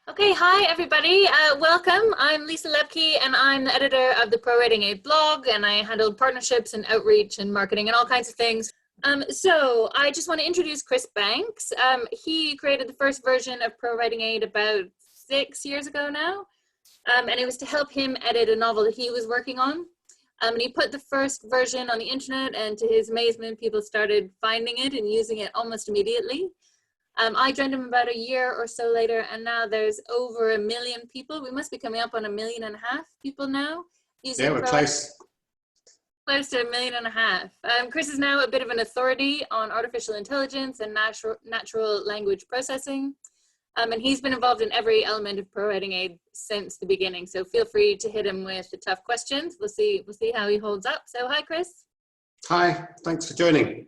Okay, hi everybody. Welcome. I'm Lisa Lepke and I'm the editor of the ProWritingAid blog, and I handle partnerships and outreach and marketing and all kinds of things. So I just want to introduce Chris Banks. He created the first version of ProWritingAid about 6 years ago now, and it was to help him edit a novel that he was working on. And he put the first version on the internet, and to his amazement, people started finding it and using it almost immediately. I joined him about a year or so later, and now there's over 1 million people. We must be coming up on 1.5 million people now using we're close. Close to 1.5 million. Chris is now a bit of an authority on artificial intelligence and natural language processing. And he's been involved in every element of ProWritingAid since the beginning. So feel free to hit him with the tough questions. We'll see how he holds up. So hi, Chris. Hi, thanks for joining.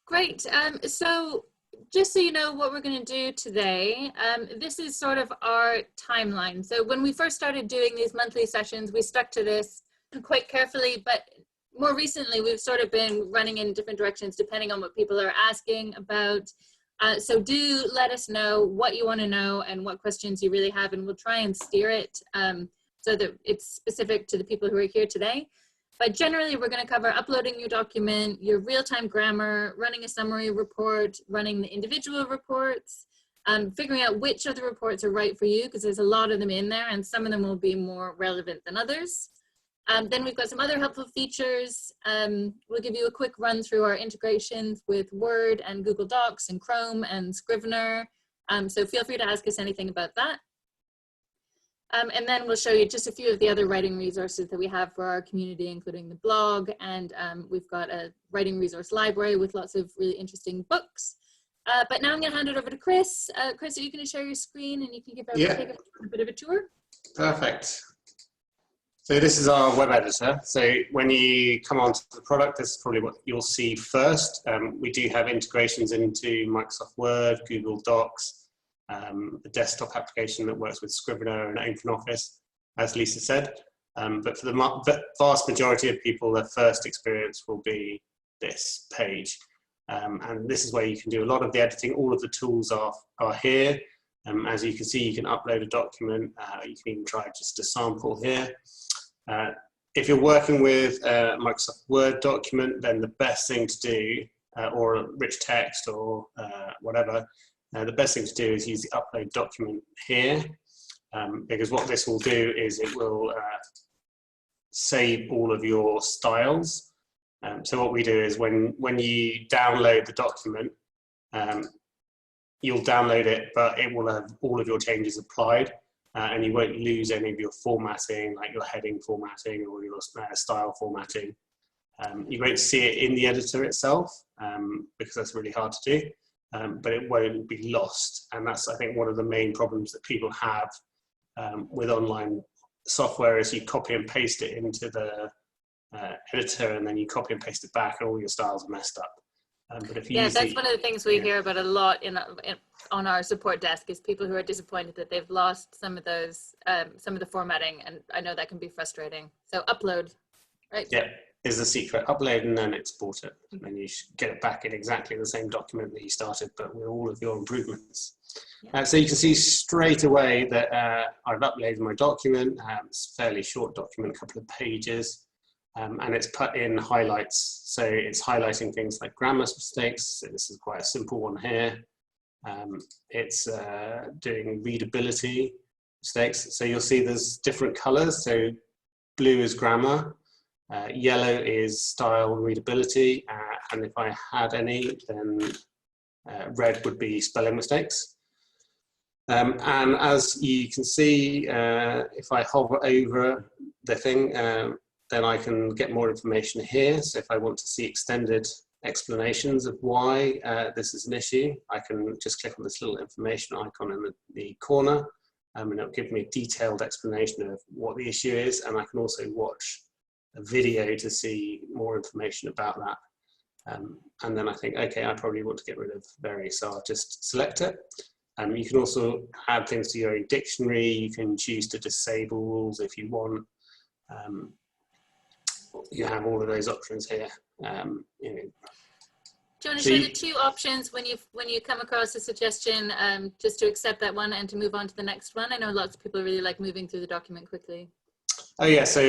Great. So just so you know what we're going to do today, this is sort of our timeline. So when we first started doing these monthly sessions, we stuck to this quite carefully, but more recently we've sort of been running in different directions depending on what people are asking about. So do let us know what you want to know and what questions you really have, and we'll try and steer it so that it's specific to the people who are here today. But generally, we're going to cover uploading your document, your real-time grammar, running a summary report, running the individual reports, figuring out which of the reports are right for you, because there's a lot of them in there, and some of them will be more relevant than others. Then we've got some other helpful features. We'll give you a quick run through our integrations with Word and Google Docs and Chrome and Scrivener. So feel free to ask us anything about that. And then we'll show you just a few of the other writing resources that we have for our community, including the blog, and we've got a writing resource library with lots of really interesting books. But now I'm going to hand it over to Chris. Chris, are you going to share your screen and you can give everybody a bit of a tour? Perfect. So this is our web editor. So when you come onto the product, this is probably what you'll see first. We do have integrations into Microsoft Word, Google Docs, a desktop application that works with Scrivener and OpenOffice, as Lisa said. But for the vast majority of people, their first experience will be this page. And this is where you can do a lot of the editing. All of the tools are here. As you can see, you can upload a document. You can even try just a sample here. If you're working with a Microsoft Word document, then the best thing to do, or a rich text or whatever, the best thing to do is use the upload document here, because what this will do is it will save all of your styles. So what we do is when you download the document, you'll download it, but it will have all of your changes applied, and you won't lose any of your formatting, like your heading formatting or your style formatting. You won't see it in the editor itself, because that's really hard to do. But it won't be lost, and that's, I think, one of the main problems that people have with online software is you copy and paste it into the editor, and then you copy and paste it back, and all your styles are messed up. But if you that's one of the things we hear about a lot on our support desk is people who are disappointed that they've lost some of those, some of the formatting, and I know that can be frustrating. So upload, right? Yeah. Is the secret. Upload and then export it, and then you should get it back in exactly the same document that you started, but with all of your improvements. So you can see straight away that I've uploaded my document. It's a fairly short document, a couple of pages, and it's put in highlights. So it's highlighting things like grammar mistakes. So this is quite a simple one here. It's doing readability mistakes. So you'll see there's different colors. So blue is grammar. Yellow is style and readability, and if I had any, then red would be spelling mistakes. And as you can see, if I hover over the thing, then I can get more information here. So if I want to see extended explanations of why this is an issue, I can just click on this little information icon in the corner, and it'll give me a detailed explanation of what the issue is, and I can also watch a video to see more information about that. And then I think, okay, I probably want to get rid of very, so I'll just select it. You can also add things to your own dictionary. You can choose to disable rules if you want. You have all of those options here. You know, Do you want to share the two options when you come across a suggestion, just to accept that one and to move on to the next one? I know lots of people really like moving through the document quickly. Oh yeah, so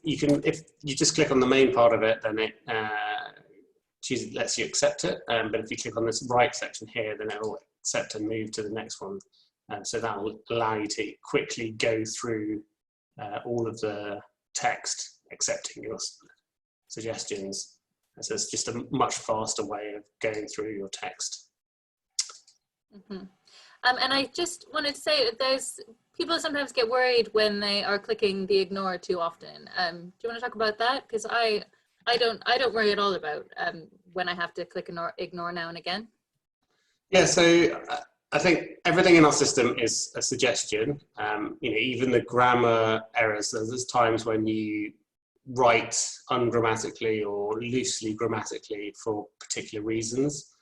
you can, if you just click on the main part of it, then it lets you accept it. But if you click on this right section here, then it will accept and move to the next one. So that will allow you to quickly go through all of the text, accepting your suggestions. So it's just a much faster way of going through your text. Mm-hmm. And I just wanted to say that people sometimes get worried when they are clicking the ignore too often. Do you want to talk about that? Because I don't worry at all about when I have to click ignore now and again. Yeah, so I think everything in our system is a suggestion. Even the grammar errors, there's times when you write ungrammatically or loosely grammatically for particular reasons.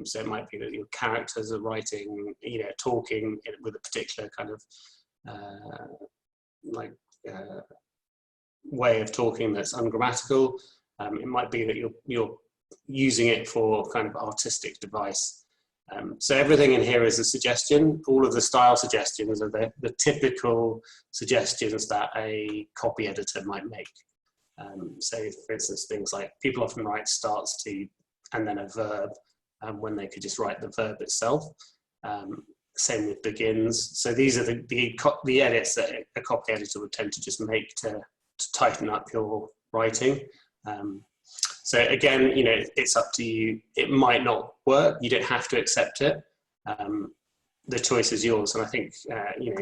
So it might be that your characters are writing, talking with a particular kind of way of talking that's ungrammatical. It might be that you're using it for kind of artistic device. So everything in here is a suggestion. All of the style suggestions are the typical suggestions that a copy editor might make. So for instance, things like people often write starts to and then a verb when they could just write the verb itself. Same with begins. So these are the edits that a copy editor would tend to just make to tighten up your writing. So again, it's up to you. It might not work. You don't have to accept it. The choice is yours. And I think,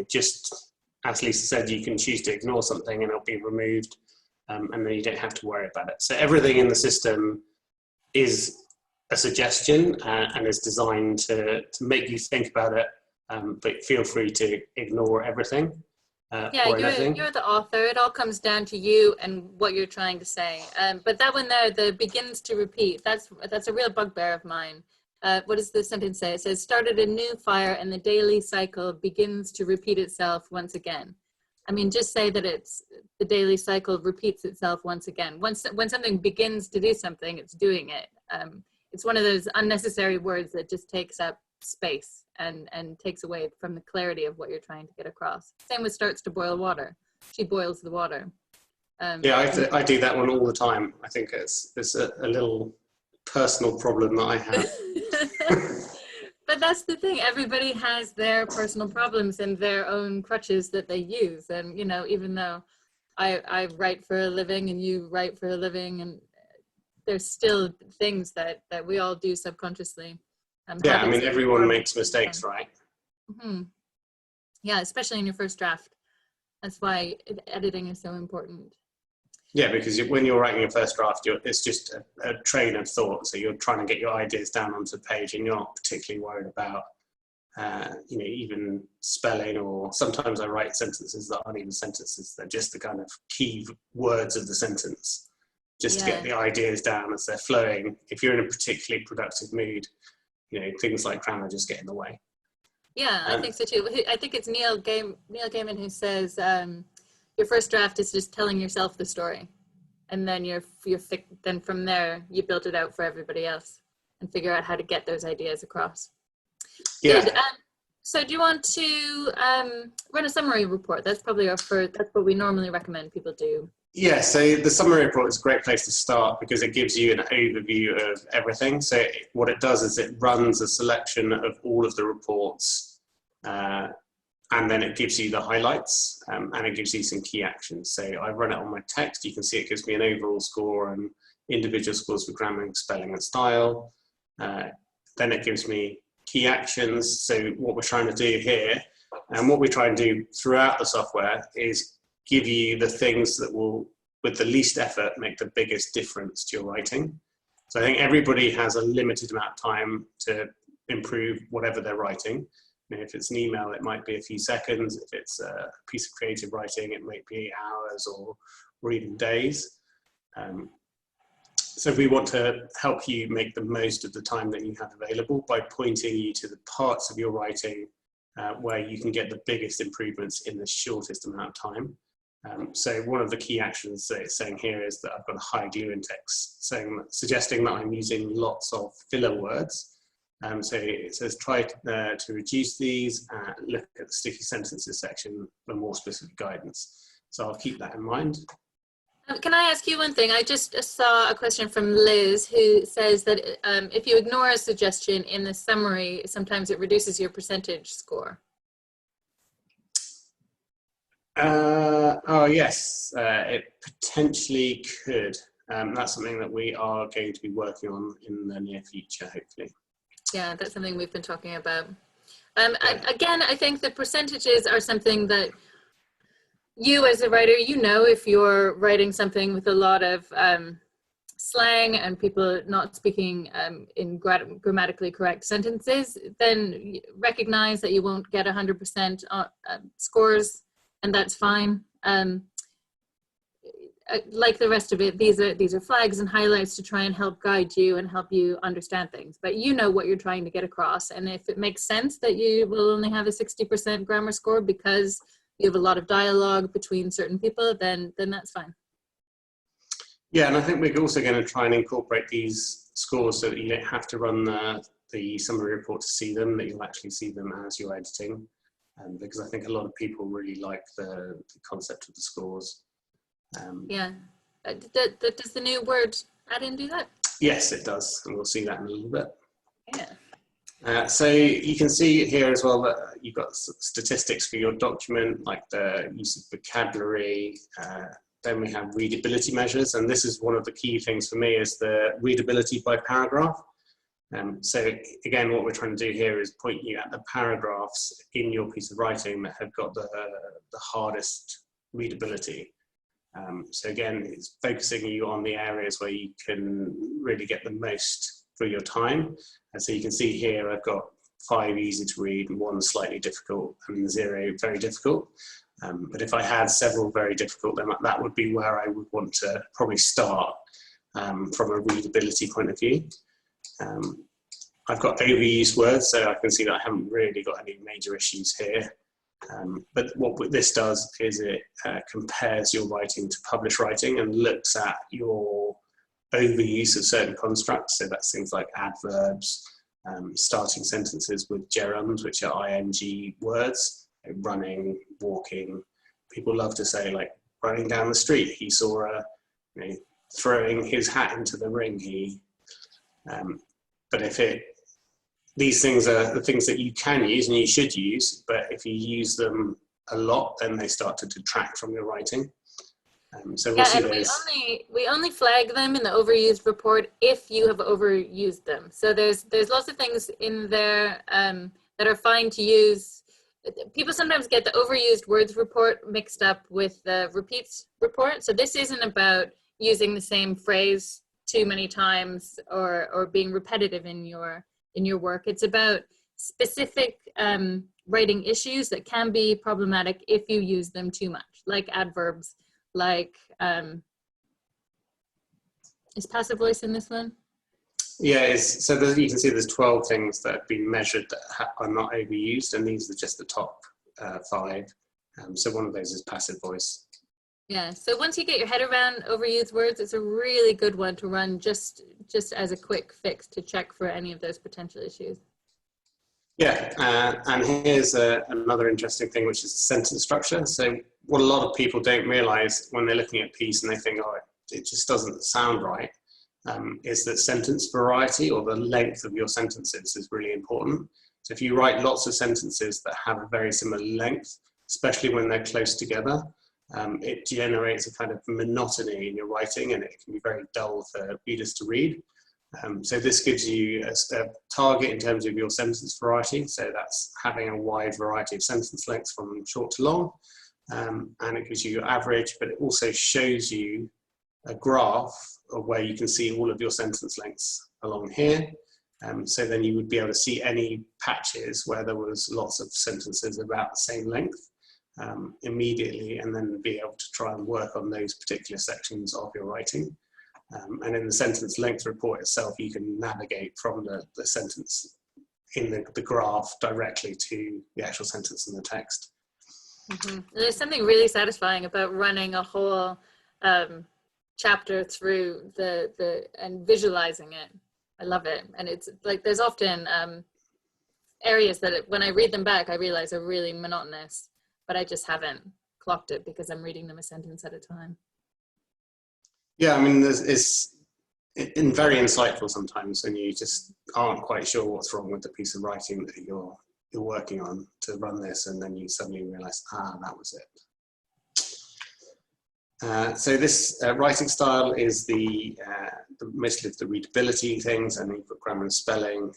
just as Lisa said, you can choose to ignore something and it'll be removed. And then you don't have to worry about it. So everything in the system is a suggestion and is designed to make you think about it, but feel free to ignore everything. Yeah, you're the author. It all comes down to you and what you're trying to say. But that one there, the begins to repeat, that's a real bugbear of mine. What does the sentence say? It says, started a new fire and the daily cycle begins to repeat itself once again. I mean, just say that it's the daily cycle repeats itself once again. When something begins to do something, it's doing it. It's one of those unnecessary words that just takes up space and takes away from the clarity of what you're trying to get across. Same with starts to boil water. She boils the water. Yeah, I do that one all the time. I think it's a little personal problem that I have. But that's the thing. Everybody has their personal problems and their own crutches that they use. And, even though I write for a living and you write for a living, and there's still things that we all do subconsciously. Yeah, I mean, everyone makes mistakes, right? Mm-hmm. Yeah, especially in your first draft. That's why editing is so important. Yeah, because when you're writing your first draft, it's just a train of thought. So you're trying to get your ideas down onto the page and you're not particularly worried about, even spelling, or sometimes I write sentences that aren't even sentences. They're just the kind of key words of the sentence, just to get the ideas down as they're flowing. If you're in a particularly productive mood, things like grammar just get in the way. Yeah, I think so too. I think it's Neil Gaiman who says, your first draft is just telling yourself the story, and then then from there you build it out for everybody else and figure out how to get those ideas across. Yeah. Good. So do you want to run a summary report? That's probably that's what we normally recommend people do. Yeah, so the summary report is a great place to start because it gives you an overview of everything. So what it does is it runs a selection of all of the reports, and then it gives you the highlights, and it gives you some key actions. So I run it on my text. You can see it gives me an overall score and individual scores for grammar, spelling, and style. Then it gives me key actions. So what we're trying to do here, and what we try and do throughout the software, is give you the things that will, with the least effort, make the biggest difference to your writing. So I think everybody has a limited amount of time to improve whatever they're writing. If it's an email, it might be a few seconds. If it's a piece of creative writing, it might be hours or even days. So we want to help you make the most of the time that you have available by pointing you to the parts of your writing where you can get the biggest improvements in the shortest amount of time. So one of the key actions that it's saying here is that I've got a high glue index, suggesting that I'm using lots of filler words. So it says try to reduce these, look at the sticky sentences section for more specific guidance. So I'll keep that in mind. Can I ask you one thing? I just saw a question from Liz who says that if you ignore a suggestion in the summary, sometimes it reduces your percentage score. Oh yes, it potentially could. That's something that we are going to be working on in the near future, hopefully. Yeah, that's something we've been talking about. Again, I think the percentages are something that you as a writer, you know, if you're writing something with a lot of slang and people not speaking in grammatically correct sentences, then recognize that you won't get 100% scores, and that's fine. Like the rest of it, these are flags and highlights to try and help guide you and help you understand things. But you know what you're trying to get across, and if it makes sense that you will only have a 60% grammar score because you have a lot of dialogue between certain people, then that's fine. Yeah, and I think we're also going to try and incorporate these scores so that you don't have to run the summary report to see them, that you'll actually see them as you're editing. Because I think a lot of people really like the concept of the scores. Yeah. Does the new word add-in do that? Yes, it does, and we'll see that in a little bit. Yeah. So you can see here as well that you've got statistics for your document, like the use of vocabulary. Then we have readability measures, and this is one of the key things for me is the readability by paragraph. So again, what we're trying to do here is point you at the paragraphs in your piece of writing that have got the hardest readability. So again, it's focusing you on the areas where you can really get the most for your time. And so you can see here, I've got 5 easy to read, 1 slightly difficult, and 0 very difficult. But if I had several very difficult, then that would be where I would want to probably start from a readability point of view. I've got overused words, so I can see that I haven't really got any major issues here. But what this does is it compares your writing to published writing and looks at your overuse of certain constructs. So that's things like adverbs, starting sentences with gerunds, which are ing words, like running, walking. People love to say, like, running down the street, he saw throwing his hat into the ring. But these things are the things that you can use and you should use, but if you use them a lot, then they start to detract from your writing. So we'll see those. We only flag them in the overused report if you have overused them. So there's lots of things in there that are fine to use. People sometimes get the overused words report mixed up with the repeats report. So this isn't about using the same phrase too many times or being repetitive in your work. It's about specific writing issues that can be problematic if you use them too much, like adverbs, like, is passive voice in this one? Yeah, so you can see there's 12 things that have been measured that are not overused, and these are just the top 5. So one of those is passive voice. Yeah, so once you get your head around overused words, it's a really good one to run just as a quick fix to check for any of those potential issues. Yeah, and here's another interesting thing, which is the sentence structure. So what a lot of people don't realize when they're looking at a piece and they think, oh, it just doesn't sound right, is that sentence variety, or the length of your sentences, is really important. So if you write lots of sentences that have a very similar length, especially when they're close together, it generates a kind of monotony in your writing, and it can be very dull for readers to read. So this gives you a target in terms of your sentence variety. So that's having a wide variety of sentence lengths from short to long. And it gives you your average, but it also shows you a graph of where you can see all of your sentence lengths along here. So then you would be able to see any patches where there was lots of sentences about the same length immediately, and then be able to try and work on those particular sections of your writing. And in the sentence length report itself, you can navigate from the sentence in the graph directly to the actual sentence in the text. There's something really satisfying about running a whole chapter through and visualizing it. I love it. And it's like, there's often areas that when I read them back, I realize are really monotonous, but I just haven't clocked it because I'm reading them a sentence at a time. Yeah, I mean, it's very insightful sometimes when you just aren't quite sure what's wrong with the piece of writing that you're working on to run this, and then you suddenly realize, that was it. So this writing style is mostly the readability things, and you've got grammar and spelling.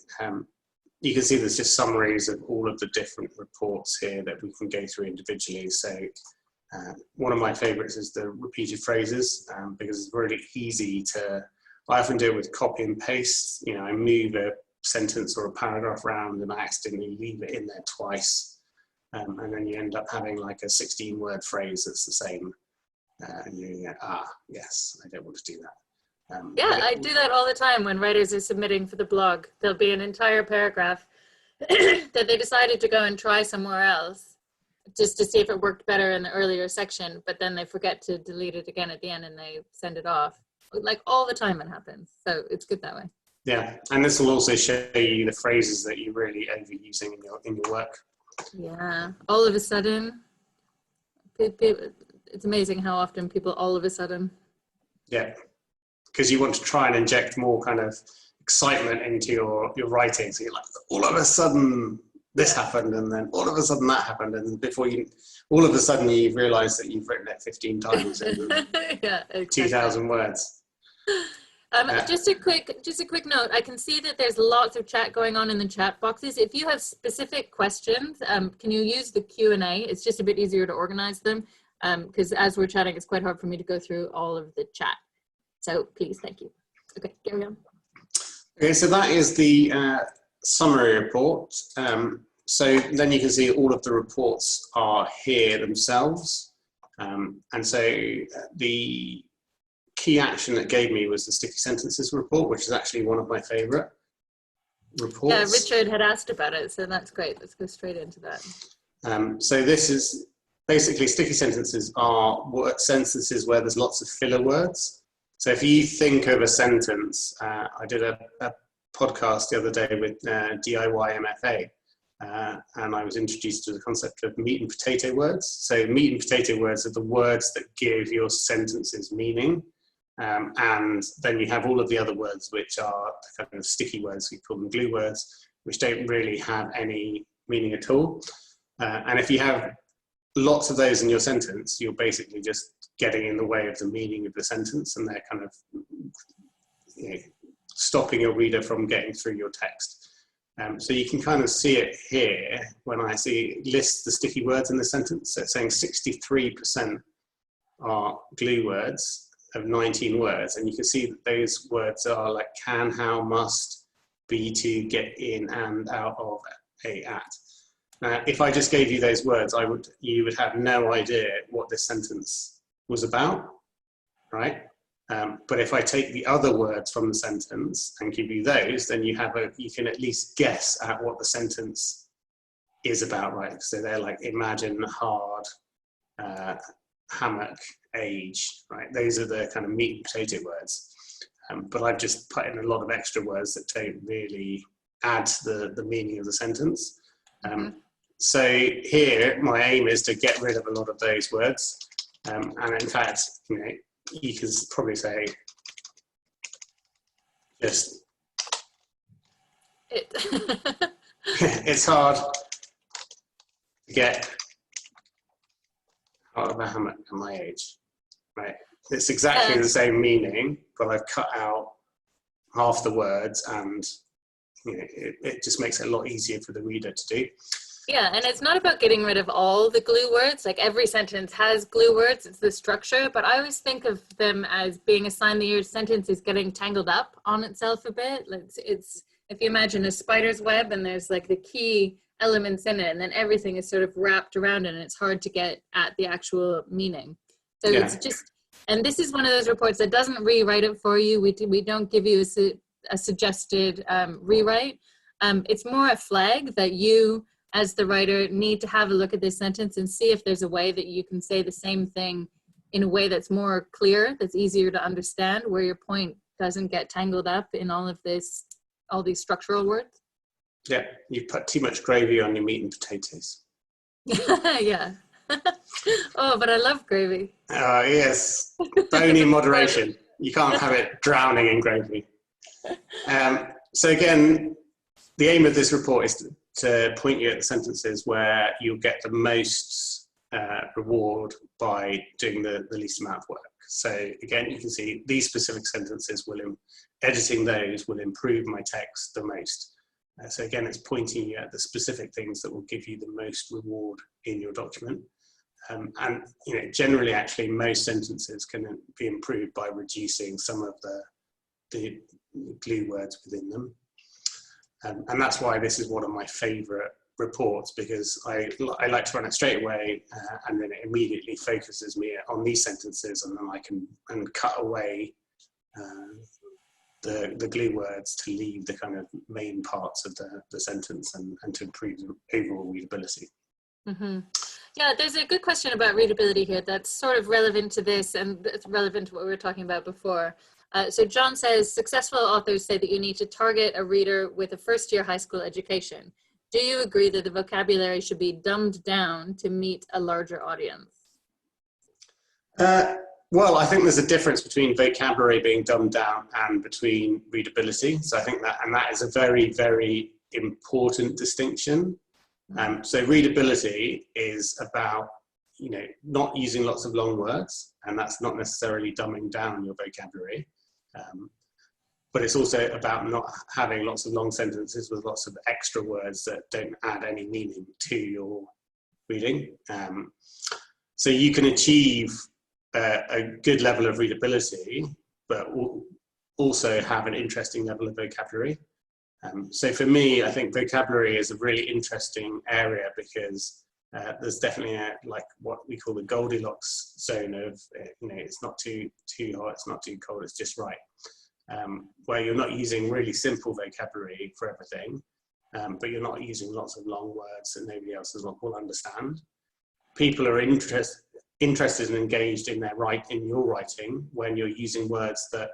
You can see there's just summaries of all of the different reports here that we can go through individually. So one of my favorites is the repeated phrases, because it's really easy to, I often do it with copy and paste. You know, I move a sentence or a paragraph around and I accidentally leave it in there twice. And then you end up having like a 16-word phrase that's the same. And you go, yes, I don't want to do that. Yeah, I do that all the time when writers are submitting for the blog. There'll be an entire paragraph that they decided to go and try somewhere else just to see if it worked better in the earlier section, but then they forget to delete it again at the end and they send it off. Like all the time it happens. So it's good that way. Yeah, and this will also show you the phrases that you're really overusing in your work. Yeah, all of a sudden. It's amazing how often people all of a sudden. Yeah, because you want to try and inject more kind of excitement into your writing. So you're like, all of a sudden this happened, and then all of a sudden that happened, and before all of a sudden you've realised that you've written it 15 times in yeah, exactly. 2,000 words. Just a quick note. I can see that there's lots of chat going on in the chat boxes. If you have specific questions, can you use the Q&A? It's just a bit easier to organize them, because as we're chatting, it's quite hard for me to go through all of the chat. So please, thank you. Okay, carry on. Okay, so that is the summary report. So then you can see all of the reports are here themselves. And so the key action that gave me was the sticky sentences report, which is actually one of my favorite reports. Yeah, Richard had asked about it, so that's great. Let's go straight into that. So this is basically, sticky sentences are sentences where there's lots of filler words. So if you think of a sentence, I did a podcast the other day with DIY MFA, and I was introduced to the concept of meat and potato words. So meat and potato words are the words that give your sentences meaning. And then you have all of the other words, which are kind of sticky words, we call them glue words, which don't really have any meaning at all. And if you have lots of those in your sentence, you're basically just getting in the way of the meaning of the sentence, and they're kind of stopping your reader from getting through your text. So you can kind of see it here when I list the sticky words in the sentence. So it's saying 63% are glue words of 19 words, and you can see that those words are like can, how, must, be, to, get in, and, out of, a, at. Now, if I just gave you those words, you would have no idea what this sentence was about, right? But if I take the other words from the sentence and give you those, then you can at least guess at what the sentence is about, right? So they're like imagine, hard, hammock, age, right? Those are the kind of meat and potato words. But I've just put in a lot of extra words that don't really add to the meaning of the sentence. So here, my aim is to get rid of a lot of those words. And in fact, you can probably say just it's hard to get out of a hammock at my age, right? It's exactly the same meaning, but I've cut out half the words, and it just makes it a lot easier for the reader to do. Yeah, and it's not about getting rid of all the glue words. Like every sentence has glue words, it's the structure, but I always think of them as being a sign that your sentence is getting tangled up on itself a bit. It's if you imagine a spider's web and there's like the key elements in it, and then everything is sort of wrapped around it, and it's hard to get at the actual meaning. So it's just, and this is one of those reports that doesn't rewrite it for you. We don't give you a suggested rewrite. It's more a flag that you as the writer, need to have a look at this sentence and see if there's a way that you can say the same thing in a way that's more clear, that's easier to understand, where your point doesn't get tangled up in all these structural words. Yeah, you've put too much gravy on your meat and potatoes. Yeah. Oh, but I love gravy. Oh, yes. Bony moderation. You can't have it drowning in gravy. So again, the aim of this report is to point you at the sentences where you'll get the most reward by doing the least amount of work. So again, you can see these specific sentences editing those will improve my text the most. So again, it's pointing you at the specific things that will give you the most reward in your document. And generally, actually, most sentences can be improved by reducing some of the glue words within them. And that's why this is one of my favorite reports, because I like to run it straight away, and then it immediately focuses me on these sentences, and then I can cut away the glue words to leave the kind of main parts of the sentence and to improve the overall readability. Mm-hmm. Yeah, there's a good question about readability here that's sort of relevant to this, and it's relevant to what we were talking about before. So John says, successful authors say that you need to target a reader with a first-year high school education. Do you agree that the vocabulary should be dumbed down to meet a larger audience? Well, I think there's a difference between vocabulary being dumbed down and between readability. So I think that is a very, very important distinction. So readability is about, not using lots of long words, and that's not necessarily dumbing down your vocabulary. But it's also about not having lots of long sentences with lots of extra words that don't add any meaning to your reading. So you can achieve a good level of readability, but also have an interesting level of vocabulary. So for me, I think vocabulary is a really interesting area, because there's definitely like what we call the Goldilocks zone of, it's not too hot, it's not too cold, it's just right. Where you're not using really simple vocabulary for everything, but you're not using lots of long words that nobody else will understand. People are interested and engaged in your writing when you're using words that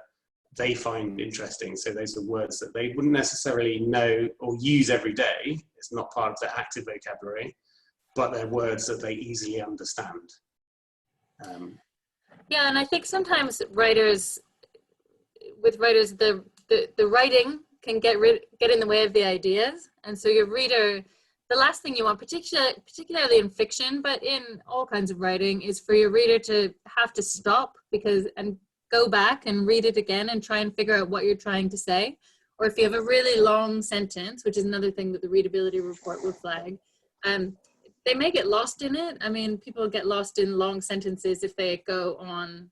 they find interesting. So those are words that they wouldn't necessarily know or use every day. It's not part of their active vocabulary, but they're words that they easily understand. Yeah, and I think sometimes the writing can get in the way of the ideas, and so your reader, the last thing you want, particularly in fiction, but in all kinds of writing, is for your reader to have to stop and go back and read it again and try and figure out what you're trying to say. Or if you have a really long sentence, which is another thing that the readability report will flag, they may get lost in it. I mean, people get lost in long sentences if they go on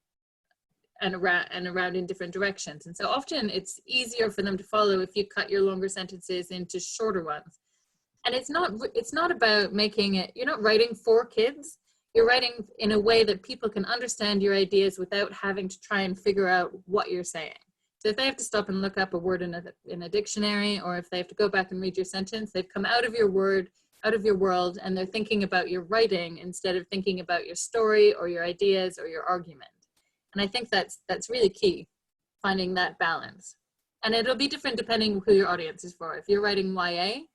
and around in different directions. And so often it's easier for them to follow if you cut your longer sentences into shorter ones. And it's not about making it, you're not writing for kids. You're writing in a way that people can understand your ideas without having to try and figure out what you're saying. So if they have to stop and look up a word in a dictionary, or if they have to go back and read your sentence, they've come out of your world, and they're thinking about your writing instead of thinking about your story or your ideas or your argument. And I think that's really key, finding that balance. And it'll be different depending who your audience is for. If you're writing YA,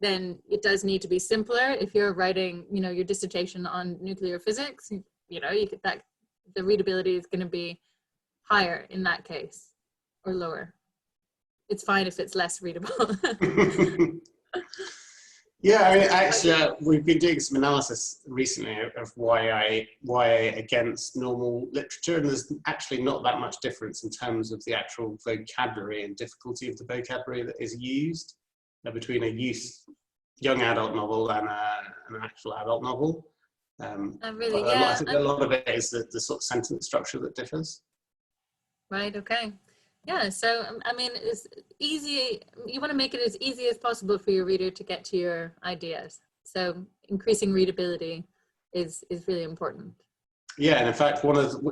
then it does need to be simpler. If you're writing, your dissertation on nuclear physics, the readability is going to be higher in that case, or lower. It's fine if it's less readable. Yeah, I mean, actually, we've been doing some analysis recently of YA against normal literature, and there's actually not that much difference in terms of the actual vocabulary and difficulty of the vocabulary that is used between a young adult novel and an actual adult novel. Really, yeah. I think a lot of it is the sort of sentence structure that differs. Right, okay. Yeah, so, I mean, it's easy. You want to make it as easy as possible for your reader to get to your ideas. So increasing readability is really important. Yeah, and in fact,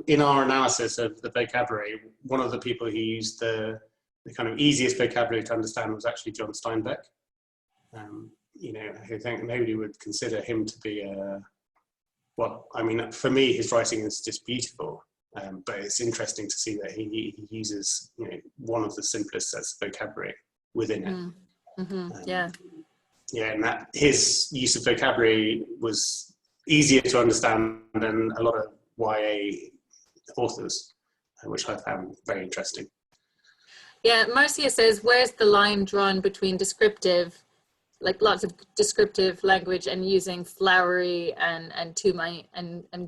in our analysis of the vocabulary, one of the people who used the kind of easiest vocabulary to understand was actually John Steinbeck. I think nobody would consider him to be well, I mean, for me, his writing is just beautiful. But it's interesting to see that he uses, one of the simplest sets of vocabulary within it. Yeah. Yeah, and that his use of vocabulary was easier to understand than a lot of YA authors, which I found very interesting. Yeah, Marcia says, where's the line drawn between descriptive, like lots of descriptive language, and using flowery and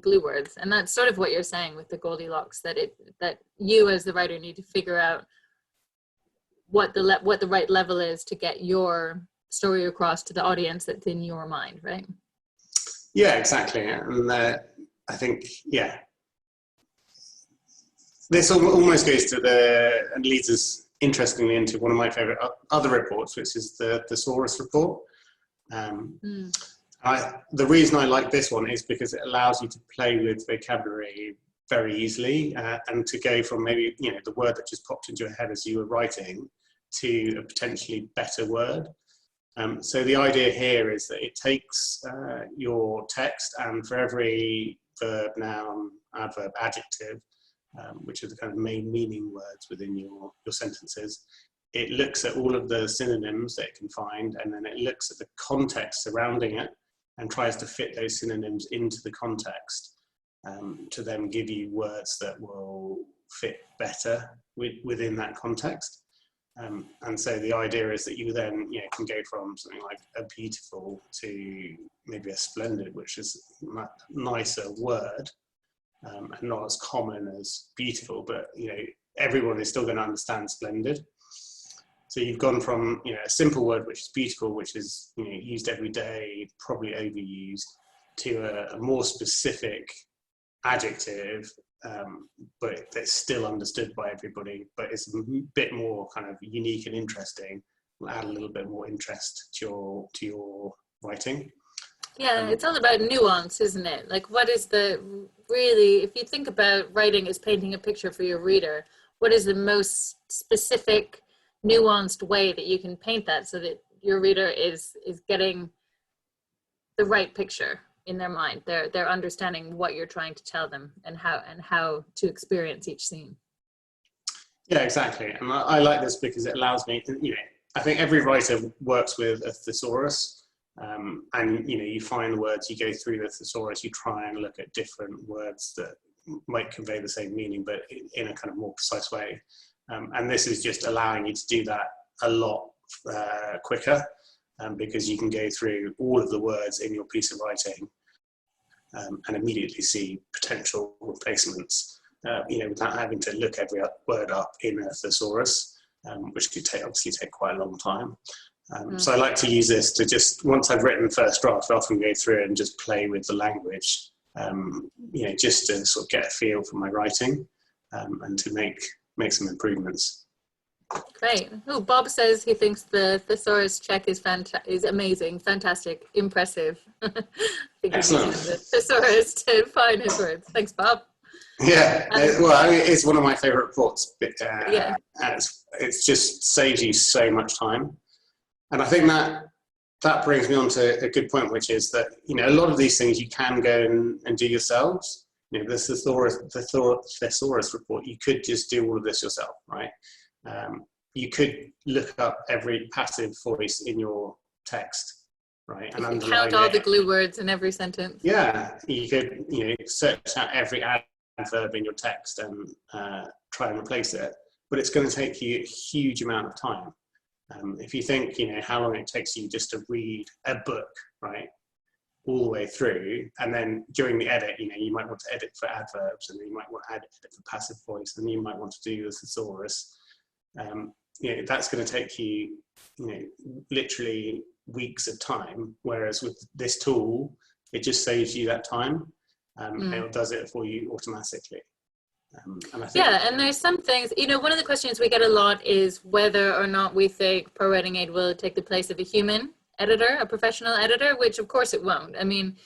glue words? And that's sort of what you're saying with the Goldilocks, that you as the writer need to figure out what the right level is to get your story across to the audience that's in your mind, right? Yeah, exactly. And I think, this almost goes to and leads us interestingly into one of my favorite other reports, which is the Thesaurus report. The reason I like this one is because it allows you to play with vocabulary very easily, and to go from maybe, the word that just popped into your head as you were writing to a potentially better word. So the idea here is that it takes your text, and for every verb, noun, adverb, adjective, which are the kind of main meaning words within your sentences, it looks at all of the synonyms that it can find, and then it looks at the context surrounding it and tries to fit those synonyms into the context, to then give you words that will fit better within that context. And so the idea is that you then can go from something like a beautiful to maybe a splendid, which is a nicer word, and not as common as beautiful, but everyone is still going to understand splendid. So you've gone from a simple word, which is beautiful, which is used every day, probably overused, to a more specific adjective, but that's still understood by everybody, but it's a bit more kind of unique and interesting. Will add a little bit more interest to your writing. Yeah, it's all about nuance, isn't it? Like, what is if you think about writing as painting a picture for your reader, what is the most specific, nuanced way that you can paint that so that your reader is getting the right picture in their mind? They're understanding what you're trying to tell them and how to experience each scene. Yeah, exactly. And I like this because it allows me, I think every writer works with a thesaurus. And you find the words, you go through the thesaurus, you try and look at different words that might convey the same meaning, but in a kind of more precise way. And this is just allowing you to do that a lot quicker, because you can go through all of the words in your piece of writing and immediately see potential replacements, without having to look every word up in a thesaurus, which could obviously take quite a long time. So I like to use this to just, once I've written the first draft, I often go through and just play with the language, just to sort of get a feel for my writing, and to make some improvements. Great. Oh, Bob says he thinks the Thesaurus check is amazing, fantastic, impressive. Excellent. The Thesaurus to find his words. Thanks, Bob. Yeah, well, it's one of my favorite reports. It's just saves you so much time. And I think that brings me on to a good point, which is that, a lot of these things you can go and do yourselves. The Thesaurus report, you could just do all of this yourself, right? You could look up every passive voice in your text, right? And count all the glue words in every sentence. Yeah, you could, search out every adverb in your text and try and replace it. But it's going to take you a huge amount of time. If you think, how long it takes you just to read a book, right, all the way through, and then during the edit, you might want to edit for adverbs, and then you might want to edit for passive voice, and then you might want to do the thesaurus. That's going to take you, literally weeks of time. Whereas with this tool, it just saves you that time, and it does it for you automatically. And I think and there's some things, one of the questions we get a lot is whether or not we think ProWritingAid will take the place of a human editor, a professional editor, which of course it won't. I mean,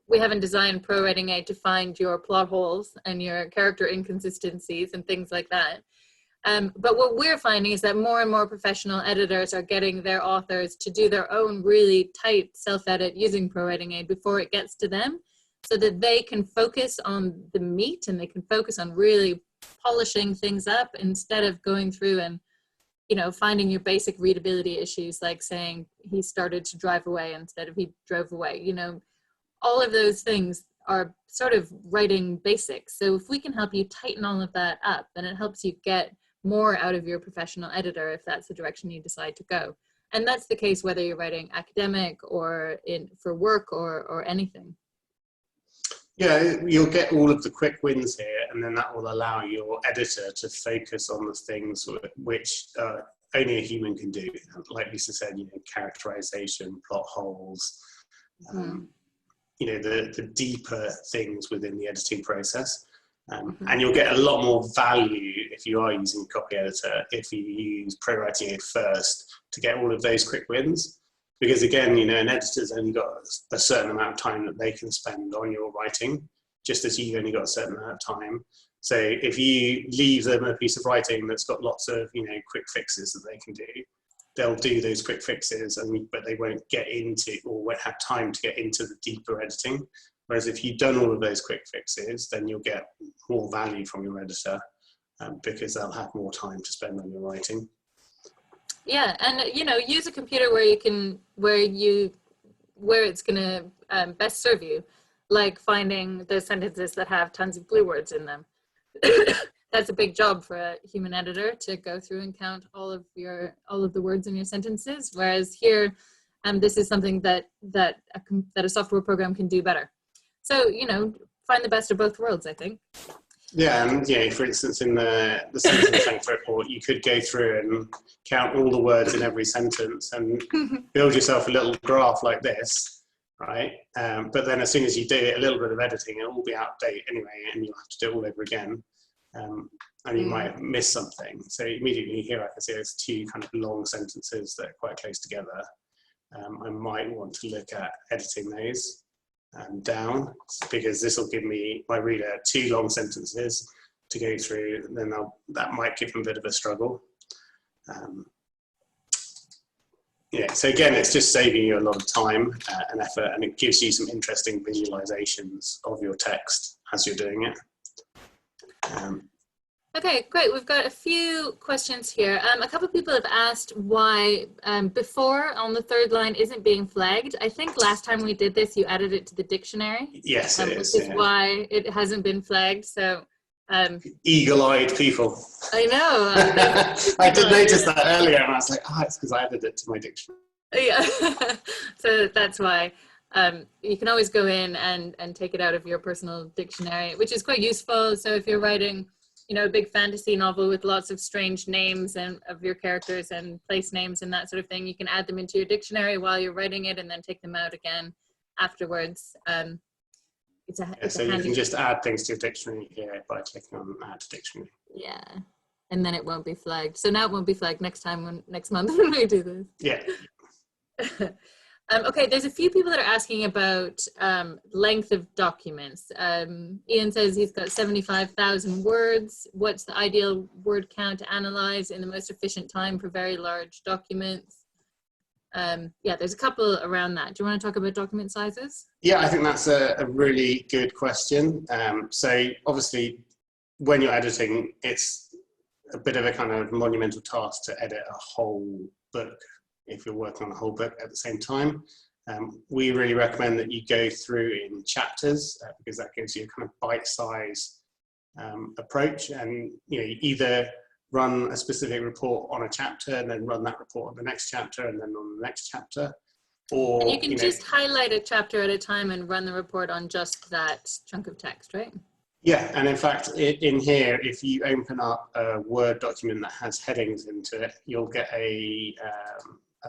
we haven't designed ProWritingAid to find your plot holes and your character inconsistencies and things like that. But what we're finding is that more and more professional editors are getting their authors to do their own really tight self-edit using ProWritingAid before it gets to them, so that they can focus on the meat and they can focus on really polishing things up instead of going through and, you know, finding your basic readability issues, like saying he started to drive away instead of he drove away. You know, all of those things are sort of writing basics. So if we can help you tighten all of that up, then it helps you get more out of your professional editor if that's the direction you decide to go. And that's the case whether you're writing academic or for work or anything. Yeah, you'll get all of the quick wins here, and then that will allow your editor to focus on the things which only a human can do. Like Lisa said, you know, characterization, plot holes, you know, the deeper things within the editing process. And you'll get a lot more value if you are using a copy editor, if you use ProWritingAid first to get all of those quick wins. Because again, you know, an editor's only got a certain amount of time that they can spend on your writing, just as you've only got a certain amount of time. So if you leave them a piece of writing that's got lots of, you know, quick fixes that they can do, they'll do those quick fixes, but they won't get into, or won't have time to get into the deeper editing. Whereas if you've done all of those quick fixes, then you'll get more value from your editor because they'll have more time to spend on your writing. Yeah, and you know, use a computer where it's going to best serve you, like finding the sentences that have tons of glue words in them. That's a big job for a human editor, to go through and count all of the words in your sentences. Whereas here, this is something that a software program can do better. So, you know, find the best of both worlds, I think. Yeah, and yeah, for instance, in the sentence length report, you could go through and count all the words in every sentence and build yourself a little graph like this, right? But then as soon as you do it, a little bit of editing, it'll all be out of date anyway, and you'll have to do it all over again. And you might miss something. So immediately here I can see there's two kind of long sentences that are quite close together. I might want to look at editing those down, because this will give me, my reader, two long sentences to go through, and then that might give them a bit of a struggle. Yeah, so again, it's just saving you a lot of time and effort, and it gives you some interesting visualizations of your text as you're doing it. Okay, great. We've got a few questions here. A couple of people have asked why before on the third line isn't being flagged. I think last time we did this, you added it to the dictionary. Yes, it is. Which is why it hasn't been flagged. So eagle-eyed people. I know. I did notice that earlier, and I was like, it's because I added it to my dictionary. Yeah. So that's why. You can always go in and take it out of your personal dictionary, which is quite useful. So if you're writing, you know, a big fantasy novel with lots of strange names and of your characters and place names and that sort of thing, you can add them into your dictionary while you're writing it and then take them out again afterwards. So you can just add things to your dictionary here by clicking on Add to Dictionary. Yeah, and then it won't be flagged. So now it won't be flagged next month when we do this. Yeah. Okay, there's a few people that are asking about length of documents. Ian says he's got 75,000 words. What's the ideal word count to analyze in the most efficient time for very large documents? Yeah, there's a couple around that. Do you want to talk about document sizes? Yeah, I think that's a really good question. So obviously, when you're editing, it's a bit of a kind of monumental task to edit a whole book if you're working on a whole book at the same time. We really recommend that you go through in chapters because that gives you a kind of bite-size approach, and you either run a specific report on a chapter and then run that report on the next chapter and then on the next chapter, or and you can just highlight a chapter at a time and run the report on just that chunk of text, right? Yeah, and in fact, in here, if you open up a Word document that has headings into it, you'll get a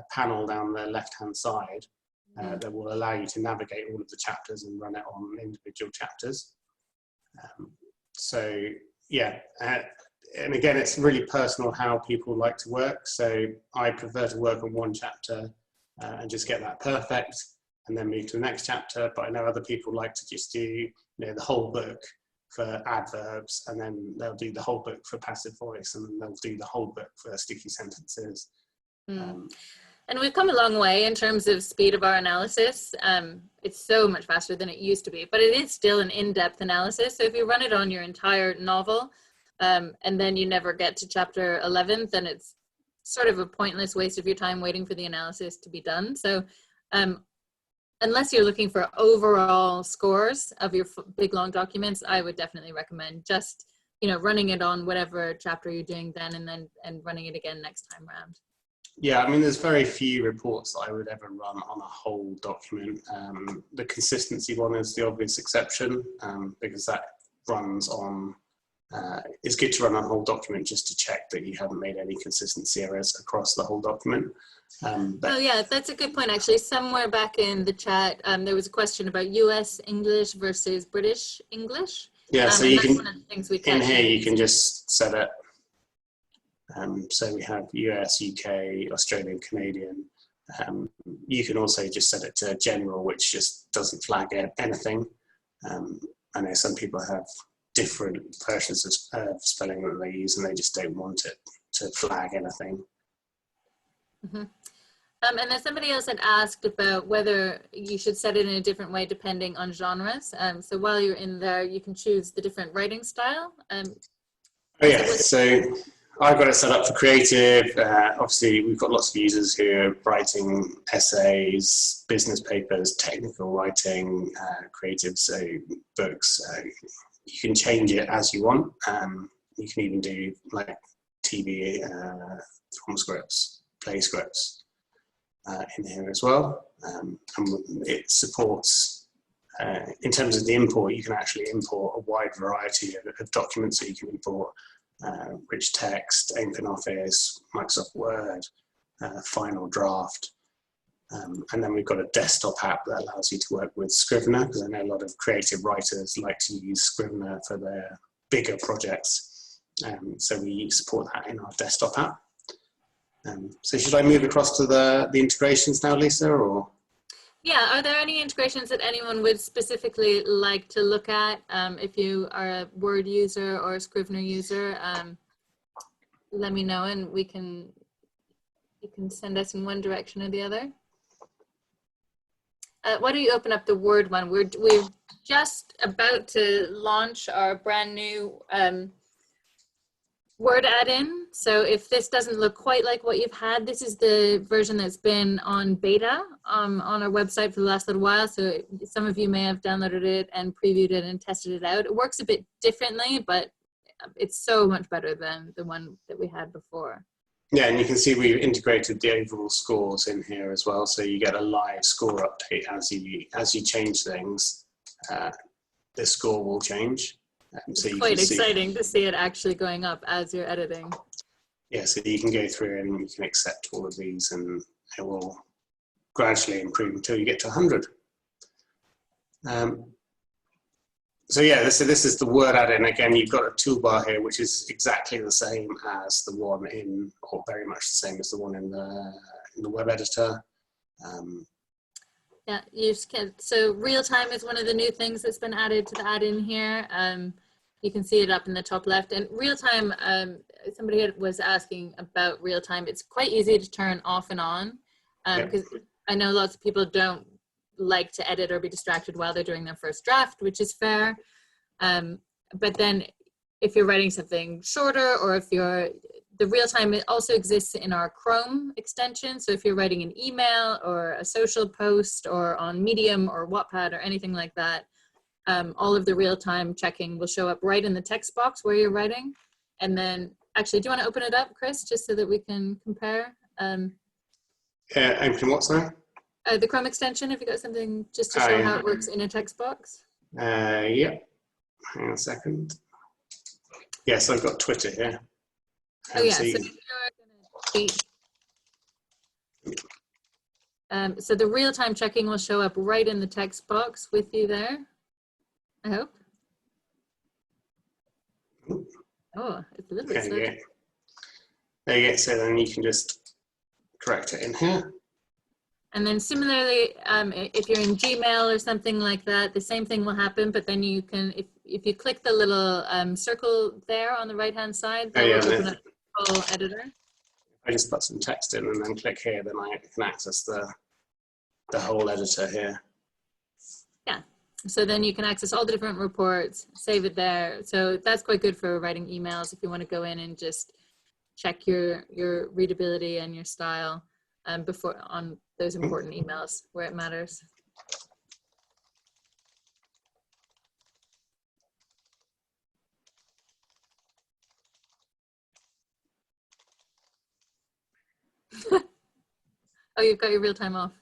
panel down the left-hand side that will allow you to navigate all of the chapters and run it on individual chapters. So yeah, and again, it's really personal how people like to work. So I prefer to work on one chapter and just get that perfect and then move to the next chapter. But I know other people like to just do the whole book for adverbs, and then they'll do the whole book for passive voice, and then they'll do the whole book for sticky sentences. And we've come a long way in terms of speed of our analysis. It's so much faster than it used to be, but it is still an in-depth analysis. So if you run it on your entire novel, and then you never get to chapter 11, then it's sort of a pointless waste of your time waiting for the analysis to be done. So unless you're looking for overall scores of your big long documents, I would definitely recommend just, running it on whatever chapter you're doing then and running it again next time around. Yeah, I mean, there's very few reports that I would ever run on a whole document. The consistency one is the obvious exception, because that runs on, it's good to run on a whole document just to check that you haven't made any consistency errors across the whole document. Oh yeah, that's a good point actually. Somewhere back in the chat, there was a question about US English versus British English. Yeah, so you can, one of the things we in here you can just set it. So we have US, UK, Australian, Canadian. You can also just set it to general, which just doesn't flag anything. I know some people have different versions of spelling that they use, and they just don't want it to flag anything. And then somebody else had asked about whether you should set it in a different way depending on genres. So while you're in there, you can choose the different writing style. Oh yeah, so I've got it set up for creative. Obviously, we've got lots of users who are writing essays, business papers, technical writing, creative, so books. You can change it as you want. You can even do like TV film scripts, play scripts in here as well. And it supports, in terms of the import, you can actually import a wide variety of documents that you can import. Rich text, OpenOffice, Microsoft Word, Final Draft. And then we've got a desktop app that allows you to work with Scrivener, because I know a lot of creative writers like to use Scrivener for their bigger projects. So we support that in our desktop app. So should I move across to the integrations now, Lisa, or? Yeah, are there any integrations that anyone would specifically like to look at? If you are a Word user or a Scrivener user, let me know and you can send us in one direction or the other. Why don't you open up the Word one? We're just about to launch our brand new Word add-in. So if this doesn't look quite like what you've had, this is the version that's been on beta on our website for the last little while. So some of you may have downloaded it and previewed it and tested it out. It works a bit differently, but it's so much better than the one that we had before. Yeah, and you can see we've integrated the overall scores in here as well. So you get a live score update as you change things. The score will change. So it's quite exciting to see it actually going up as you're editing. Yeah, so you can go through and you can accept all of these, and it will gradually improve until you get to 100. So yeah, this is the Word add-in. Again, you've got a toolbar here, which is exactly the same as the one in, or very much the same as the one in the web editor. Yeah, so RealTime is one of the new things that's been added to the add-in here. You can see it up in the top left. And RealTime, somebody was asking about RealTime. It's quite easy to turn off and on, because I know lots of people don't like to edit or be distracted while they're doing their first draft, which is fair. But then if you're writing something shorter, or if the RealTime, it also exists in our Chrome extension. So if you're writing an email or a social post or on Medium or Wattpad or anything like that, all of the RealTime checking will show up right in the text box where you're writing. And then, actually, do you want to open it up, Chris, just so that we can compare? Open what, sorry? The Chrome extension, have you got something just to show how it works in a text box? Yeah, hang on a second. Yes, I've got Twitter here. Oh yeah, so if you're going to tweet, so the RealTime checking will show up right in the text box with you there, I hope. Oh, it's a little bit slow. There you go. So then you can just correct it in here. And then similarly, if you're in Gmail or something like that, the same thing will happen, but then you can, if you click the little circle there on the right-hand side, that will open up the full editor. I just put some text in and then click here, then I can access the whole editor here. Yeah, so then you can access all the different reports, save it there. So that's quite good for writing emails if you want to go in and just check your readability and your style before on those important emails where it matters. Oh, you've got your real time off.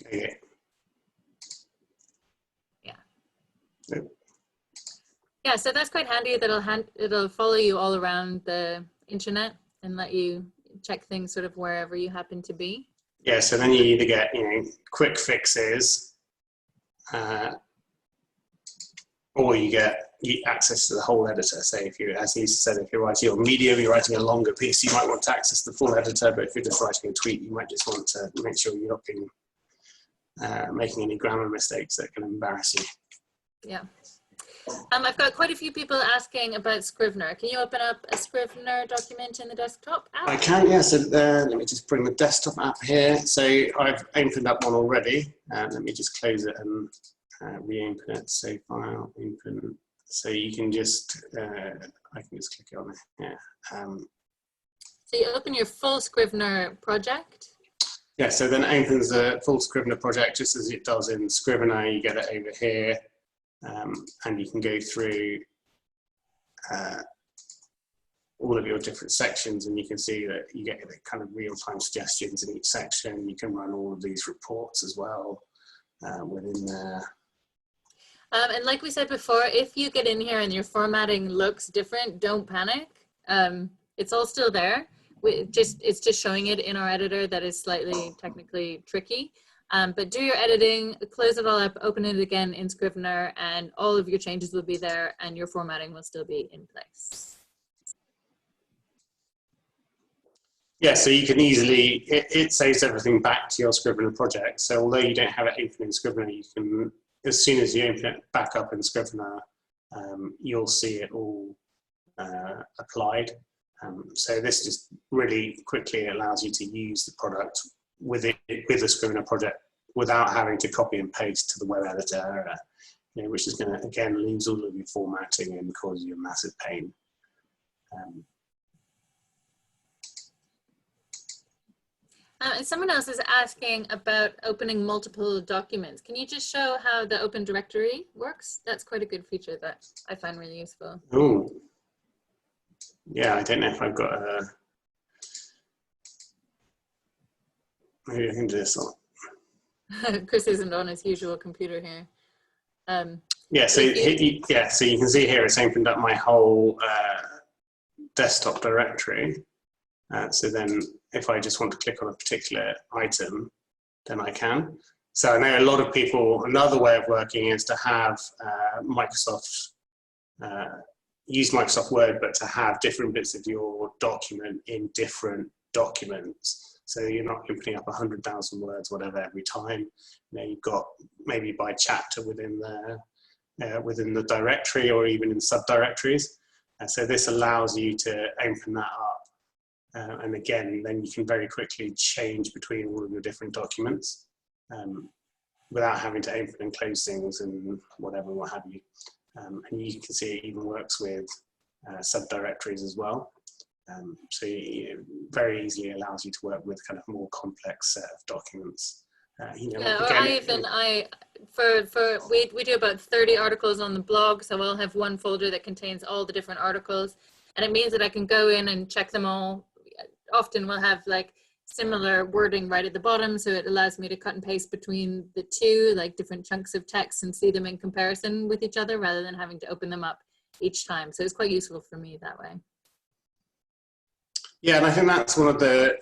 Okay. Yeah. Nope. Yeah, so that's quite handy. It'll follow you all around the internet and let you check things sort of wherever you happen to be. Yeah, so then you either get, quick fixes, or you get access to the whole editor. So if you, as Lisa said, if you're writing your medium, you're writing a longer piece, you might want to access the full editor, but if you're just writing a tweet, you might just want to make sure you're not being, making any grammar mistakes that can embarrass you. Yeah. I've got quite a few people asking about Scrivener. Can you open up a Scrivener document in the desktop app? I can, yeah. So let me just bring the desktop app here. So I've opened up one already. Let me just close it and re-open it. So file, open. So you can just, I can just click on it. Yeah. So you open your full Scrivener project. Yeah, so then it opens the full Scrivener project just as it does in Scrivener. You get it over here. And you can go through all of your different sections, and you can see that you get the kind of real-time suggestions in each section. You can run all of these reports as well within there. And like we said before, if you get in here and your formatting looks different, don't panic. It's all still there. It's just showing it in our editor that is slightly technically tricky. But do your editing, close it all up, open it again in Scrivener, and all of your changes will be there and your formatting will still be in place. Yeah, so you can easily, it saves everything back to your Scrivener project. So although you don't have it open in Scrivener, you can, as soon as you open it back up in Scrivener, you'll see it all applied. So this just really quickly allows you to use the product with a Scrivener project without having to copy and paste to the web editor, which is going to, again, lose all of your formatting and cause you a massive pain. And someone else is asking about opening multiple documents. Can you just show how the Open Directory works? That's quite a good feature that I find really useful. Oh, yeah, I don't know if I've got a, maybe I can do this on. Chris isn't on his usual computer here. Yeah, so so you can see here it's opened up my whole desktop directory. So then if I just want to click on a particular item, then I can. So I know a lot of people, another way of working is to have use Microsoft Word, but to have different bits of your document in different documents. So you're not putting up 100,000 words, whatever, every time. You've got maybe by chapter within the directory or even in subdirectories. So this allows you to open that up. And again, then you can very quickly change between all of your different documents without having to open and close things and whatever, what have you. And you can see it even works with subdirectories as well. So it very easily allows you to work with kind of more complex set of documents. Yeah, or we do about 30 articles on the blog, so I'll have one folder that contains all the different articles, and it means that I can go in and check them all. Often we'll have like similar wording right at the bottom, so it allows me to cut and paste between the two, like different chunks of text, and see them in comparison with each other rather than having to open them up each time. So it's quite useful for me that way. Yeah, and I think that's one of the,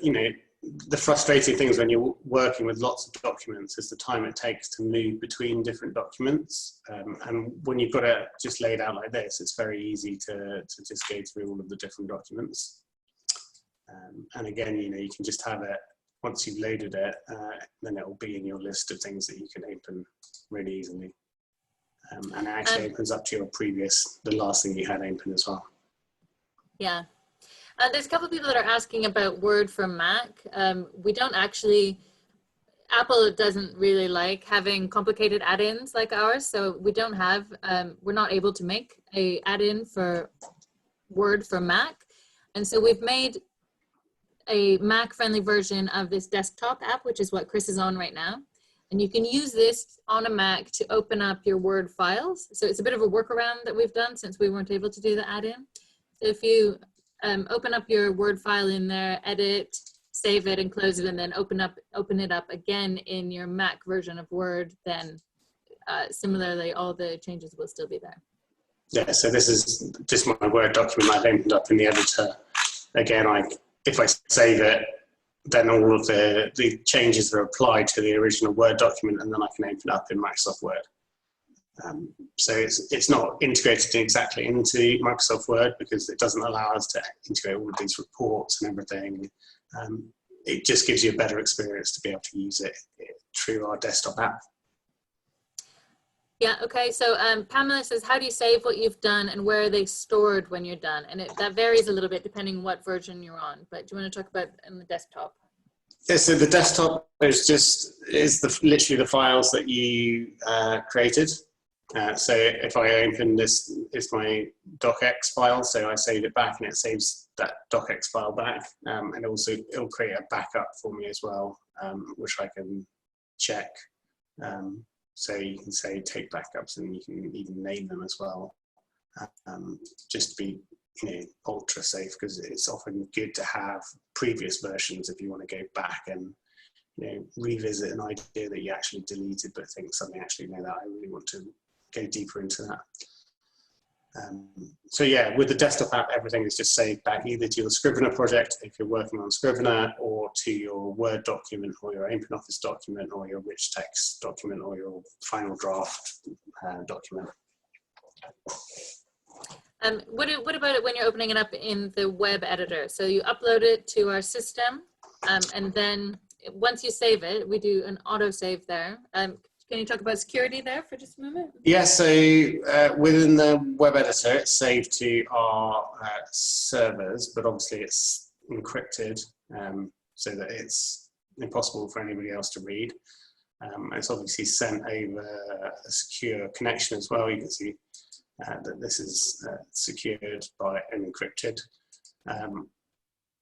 the frustrating things when you're working with lots of documents is the time it takes to move between different documents. And when you've got it just laid out like this, it's very easy to just go through all of the different documents. And again, you can just have it once you've loaded it, then it will be in your list of things that you can open really easily. And it actually opens up to your the last thing you had open as well. Yeah. There's a couple of people that are asking about Word for Mac. We don't actually, Apple doesn't really like having complicated add-ins like ours, so we don't have, we're not able to make a add-in for Word for Mac. And so we've made a Mac-friendly version of this desktop app, which is what Chris is on right now. And you can use this on a Mac to open up your Word files. So it's a bit of a workaround that we've done since we weren't able to do the add-in. So if you open up your Word file in there, edit, save it and close it, and then open it up again in your Mac version of Word, then similarly, all the changes will still be there. Yeah, so this is just my Word document I've opened up in the editor. Again, if I save it, then all of the changes are applied to the original Word document, and then I can open it up in Microsoft Word. So it's not integrated exactly into Microsoft Word because it doesn't allow us to integrate all of these reports and everything. It just gives you a better experience to be able to use it through our desktop app. Yeah, okay, so Pamela says, how do you save what you've done and where are they stored when you're done? And that varies a little bit depending on what version you're on, but do you want to talk about on the desktop? Yeah, so the desktop is literally the files that you created. So if I open this, it's my docx file, so I save it back and it saves that docx file back. And also it'll create a backup for me as well, which I can check. So you can say take backups and you can even name them as well. Just to be ultra safe, because it's often good to have previous versions if you want to go back and revisit an idea that you actually deleted but think something actually that I really want to go deeper into that. So yeah, with the desktop app, everything is just saved back either to your Scrivener project if you're working on Scrivener, or to your Word document, or your OpenOffice document, or your rich text document, or your final draft document. What about it when you're opening it up in the web editor? So you upload it to our system, and then once you save it, we do an autosave there. Can you talk about security there for just a moment? Yeah, so within the web editor, it's saved to our servers, but obviously it's encrypted so that it's impossible for anybody else to read. It's obviously sent over a secure connection as well. You can see that this is secured by and encrypted.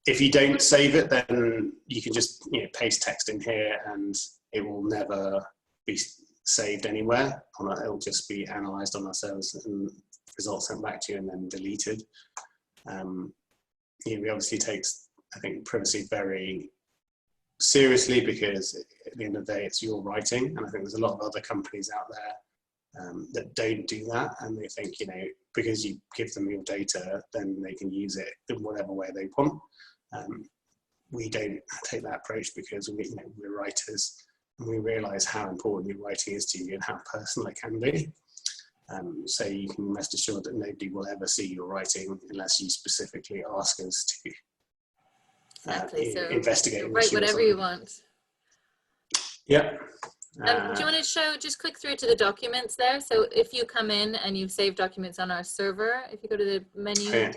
If you don't save it, then you can just paste text in here and it will never be saved anywhere. It'll just be analysed on our servers and results sent back to you and then deleted. We obviously take, I think, privacy very seriously, because at the end of the day, it's your writing, and I think there's a lot of other companies out there that don't do that, and they think because you give them your data, then they can use it in whatever way they want. We don't take that approach because we're writers. And we realise how important your writing is to you and how personal it can be. So you can rest assured that nobody will ever see your writing unless you specifically ask us to investigate. So write whatever you want. Yep. Do you want to just click through to the documents there? So if you come in and you've saved documents on our server, if you go to the menu. Okay.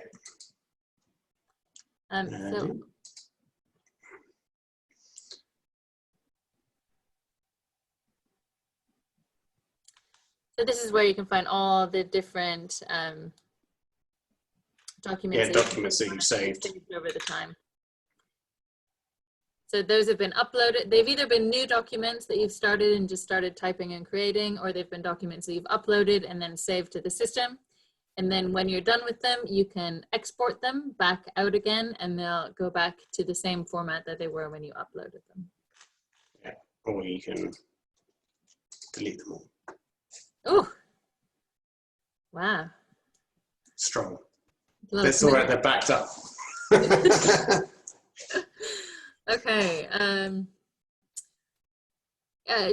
So this is where you can find all the different documents. Yeah, documents that you've saved over the time. So those have been uploaded. They've either been new documents that you've started and just started typing and creating, or they've been documents that you've uploaded and then saved to the system. And then when you're done with them, you can export them back out again, and they'll go back to the same format that they were when you uploaded them. Yeah, or you can delete them all. Oh, wow. Strong. That's all right, they're backed up. Okay.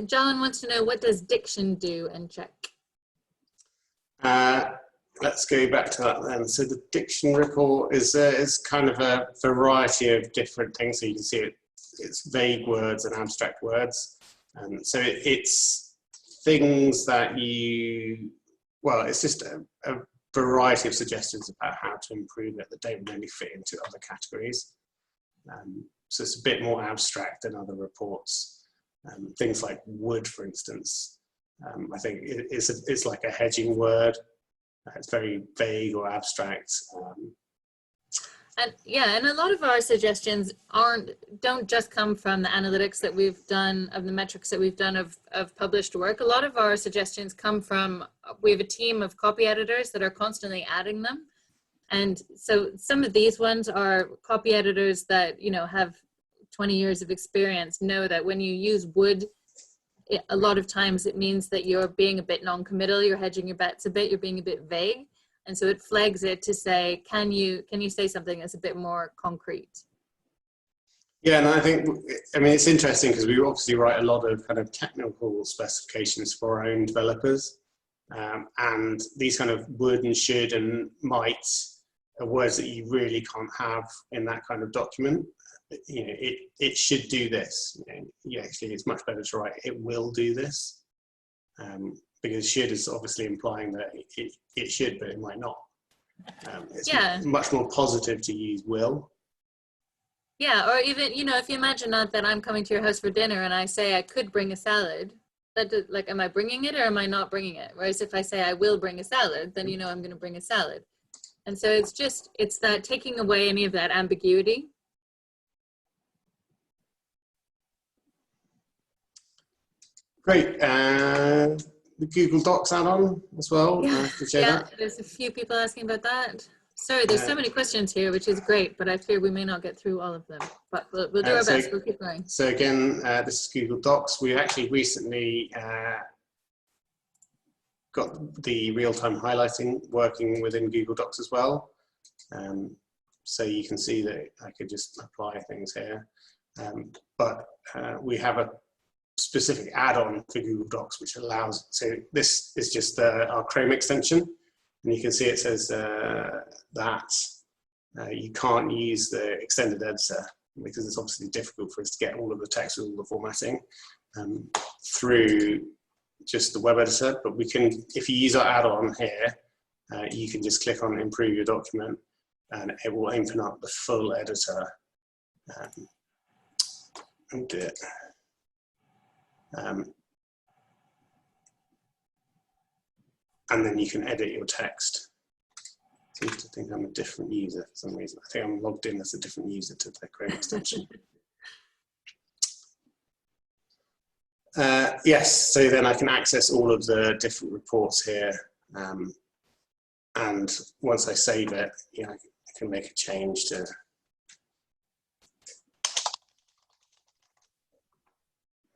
John wants to know, what does diction do and check? Let's go back to that then. So the diction report is kind of a variety of different things. So you can see it it's vague words and abstract words. So it's things that it's just a variety of suggestions about how to improve it that don't really fit into other categories. So it's a bit more abstract than other reports. Things like wood, for instance, I think it's like a hedging word. It's very vague or abstract. And a lot of our suggestions don't just come from the analytics that we've done, of the metrics that we've done of published work. A lot of our suggestions come from, we have a team of copy editors that are constantly adding them. And so some of these ones are copy editors that, you know, have 20 years of experience, know that when you use would, a lot of times it means that you're being a bit non-committal, you're hedging your bets a bit, you're being a bit vague. And so it flags it to say, can you say something that's a bit more concrete? Yeah, and I mean, it's interesting because we obviously write a lot of kind of technical specifications for our own developers. And these kind of would and should and might are words that you really can't have in that kind of document. You know, it should do this. You know, actually, it's much better to write it will do this. Because should is obviously implying that it should, but it might not. It's much more positive to use will. Yeah, or even, you know, if you imagine not that I'm coming to your house for dinner and I say I could bring a salad, like, am I bringing it or am I not bringing it? Whereas if I say I will bring a salad, then you know I'm going to bring a salad. And so it's that taking away any of that ambiguity. Great. The Google Docs add-on as well. There's a few people asking about that. Sorry, there's so many questions here, which is great, but I fear we may not get through all of them. But we'll do our best. We'll keep going. So again, this is Google Docs. We actually recently got the real-time highlighting working within Google Docs as well. So you can see that I could just apply things here. But we have a specific add-on for Google Docs which allows, so this is just our Chrome extension, and you can see it says that you can't use the extended editor because it's obviously difficult for us to get all of the text with all the formatting through just the web editor. But we can, if you use our add-on here, you can just click on improve your document and it will open up the full editor and do it. And then you can edit your text. I seem to think I'm a different user for some reason. I think I'm logged in as a different user to the Chrome extension. Yes, so then I can access all of the different reports here. And once I save it, you know, I can make a change to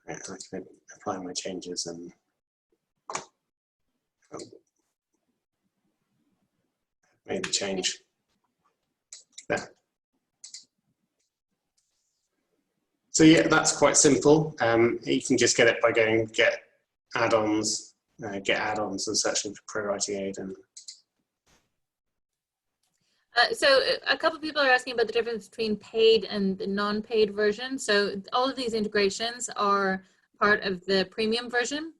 I can apply my changes and made the change there. So yeah, that's quite simple. You can just get it by going get add-ons and searching for ProWritingAid. And so a couple of people are asking about the difference between paid and the non-paid version. So all of these integrations are part of the premium version.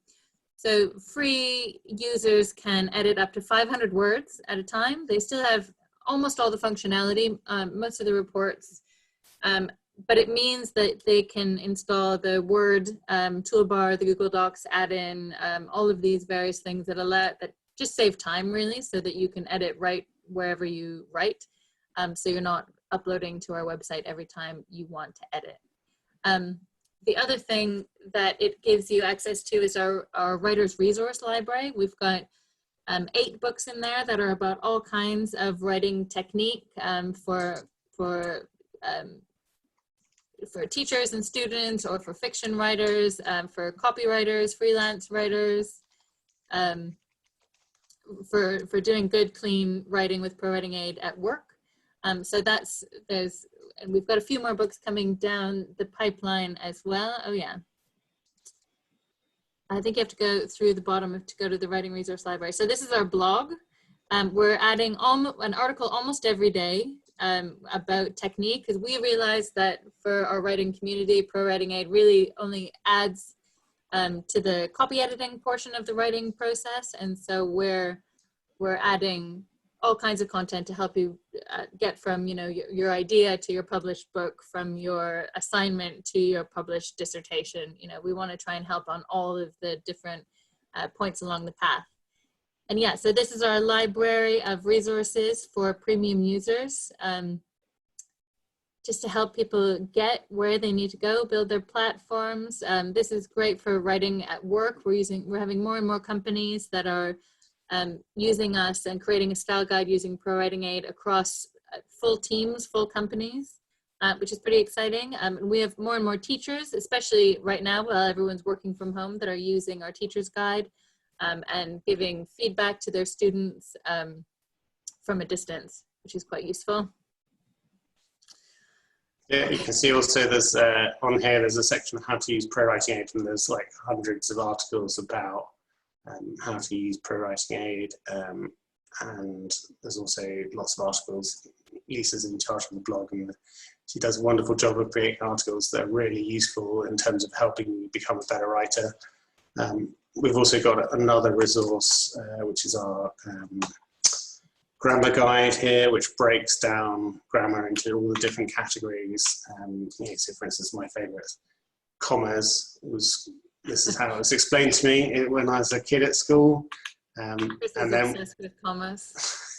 So free users can edit up to 500 words at a time. They still have almost all the functionality, most of the reports, but it means that they can install the Word toolbar, the Google Docs add-in, all of these various things that just save time really, so that you can edit right wherever you write. So you're not uploading to our website every time you want to edit. The other thing that it gives you access to is our writer's resource library. We've got 8 books in there that are about all kinds of writing technique for teachers and students, or for fiction writers, for copywriters, freelance writers, for doing good, clean writing with ProWritingAid at work. So and we've got a few more books coming down the pipeline as well. Oh yeah. I think you have to go through the bottom to go to the Writing Resource Library. So this is our blog. We're adding an article almost every day. about technique, because we realized that for our writing community, ProWritingAid really only adds to the copy editing portion of the writing process. And so we're adding all kinds of content to help you get from, you know, your idea to your published book, from your assignment to your published dissertation. You know, we want to try and help on all of the different points along the path. And yeah, so this is our library of resources for premium users, just to help people get where they need to go, build their platforms. This is great for writing at work. We're having more and more companies that are using us and creating a style guide using ProWritingAid across full teams, full companies, which is pretty exciting. And we have more and more teachers, especially right now while everyone's working from home, that are using our teacher's guide and giving feedback to their students from a distance, which is quite useful. Yeah, you can see also there's on here, there's a section of how to use ProWritingAid, and there's like hundreds of articles about how to use ProWritingAid, and there's also lots of articles. Lisa's in charge of the blog, and she does a wonderful job of creating articles that are really useful in terms of helping you become a better writer. We've also got another resource, which is our grammar guide here, which breaks down grammar into all the different categories. So for instance, my favourite, commas, this is how it was explained to me when I was a kid at school. Chris is obsessed with commas.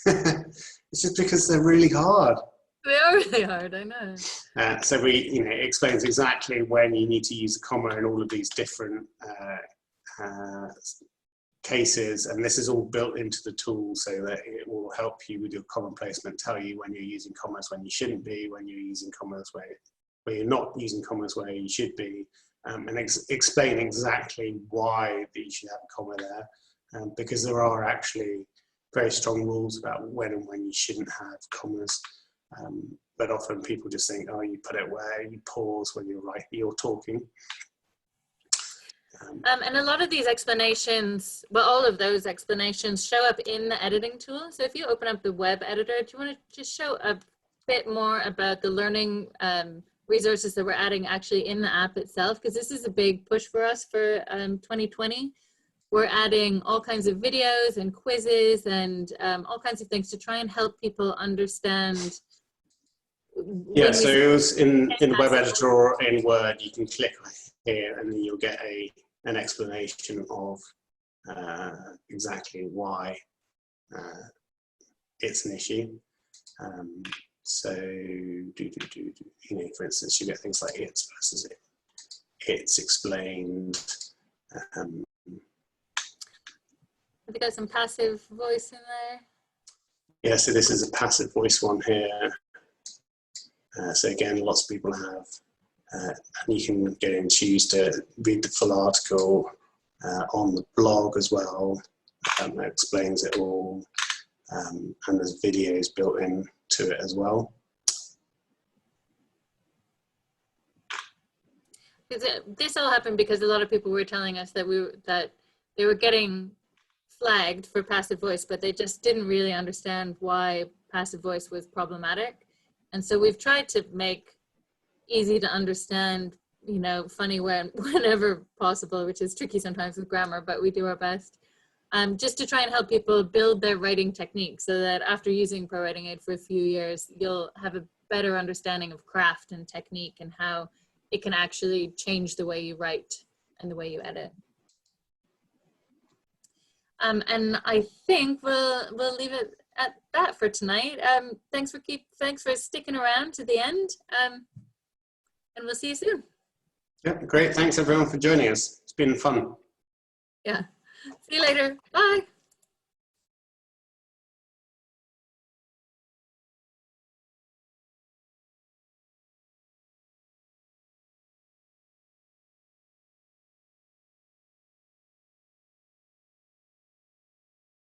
It's just because they're really hard. They are really hard, I know. So it explains exactly when you need to use a comma in all of these different cases, and this is all built into the tool so that it will help you with your comma placement, tell you when you're using commas when you shouldn't be, when you're using commas where you're not using commas where you should be, and explain exactly why that you should have a comma there, because there are actually very strong rules about when and when you shouldn't have commas, but often people just think, oh, you put it where you pause when you're talking. And a lot of these explanations, well, all of those explanations show up in the editing tool. So if you open up the web editor, do you want to just show a bit more about the learning resources that we're adding actually in the app itself? Because this is a big push for us for 2020. We're adding all kinds of videos and quizzes and all kinds of things to try and help people understand. Yeah, so it was in the web editor or in Word, you can click here and then you'll get an explanation of exactly why it's an issue. So, for instance, you get things like it's versus it. It's explained. Have you got some passive voice in there? Yeah, so this is a passive voice one here. So again, lots of people have. And you can go and choose to read the full article on the blog as well. That explains it all. And there's videos built in to it as well. This all happened because a lot of people were telling us that they were getting flagged for passive voice, but they just didn't really understand why passive voice was problematic. And so we've tried to make easy to understand, funny whenever possible, which is tricky sometimes with grammar, but we do our best. Just to try and help people build their writing technique so that after using ProWritingAid for a few years, you'll have a better understanding of craft and technique and how it can actually change the way you write and the way you edit. And I think we'll leave it at that for tonight. Thanks for sticking around to the end. And we'll see you soon. Yeah, great. Thanks everyone for joining us. It's been fun. Yeah. See you later. Bye.